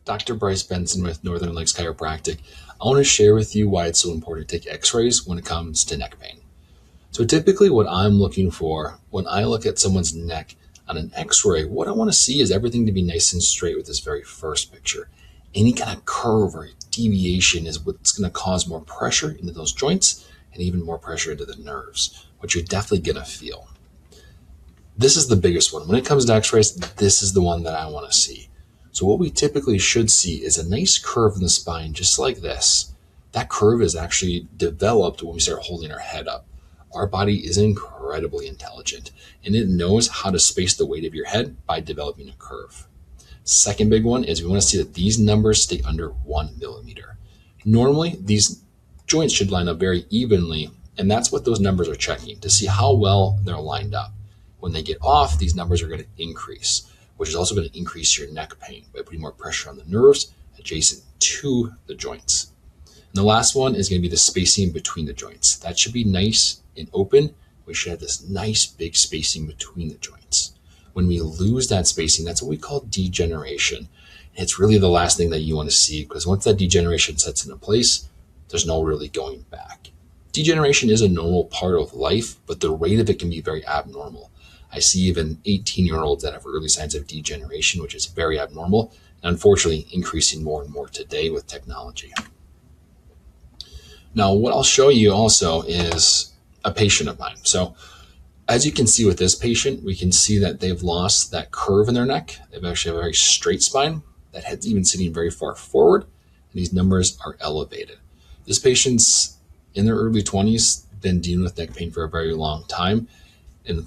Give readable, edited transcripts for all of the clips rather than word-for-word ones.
Dr. Bryce Benson with Northern Lakes Chiropractic. I want to share with you why it's so important to take x-rays when it comes to neck pain. So typically what I'm looking for when I look at someone's neck on an x-ray, what I want to see is everything to be nice and straight with this very first picture. Any kind of curve or deviation is what's going to cause more pressure into those joints and even more pressure into the nerves, which you're definitely going to feel. This is the biggest one. When it comes to x-rays, this is the one that I want to see. So what we typically should see is a nice curve in the spine, just like this. That curve is actually developed when we start holding our head up. Our body is incredibly intelligent, and it knows how to space the weight of your head by developing a curve. Second big one is we want to see that these numbers stay under 1 millimeter. Normally, these joints should line up very evenly, and that's what those numbers are checking to see how well they're lined up. When they get off, these numbers are going to increase, which is also going to increase your neck pain by putting more pressure on the nerves adjacent to the joints. And the last one is going to be the spacing between the joints. That should be nice and open. We should have this nice big spacing between the joints. When we lose that spacing, that's what we call degeneration. And it's really the last thing that you want to see, because once that degeneration sets into place, there's no really going back. Degeneration is a normal part of life, but the rate of it can be very abnormal. I see even 18-year-olds that have early signs of degeneration, which is very abnormal, and unfortunately increasing more and more today with technology. Now, what I'll show you also is a patient of mine. So as you can see with this patient, we can see that they've lost that curve in their neck. They've actually have a very straight spine. That head's even sitting very far forward, and these numbers are elevated. This patient's in their early 20s, been dealing with neck pain for a very long time, and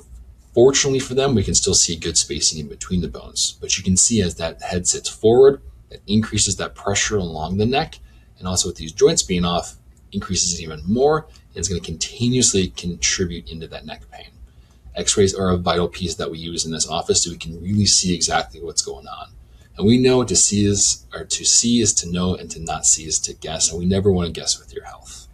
fortunately for them, we can still see good spacing in between the bones. But you can see as that head sits forward, that increases that pressure along the neck, and also with these joints being off, increases it even more, and it's going to continuously contribute into that neck pain. X-rays are a vital piece that we use in this office so we can really see exactly what's going on. And we know to see is to know, and to not see is to guess, and we never want to guess with your health.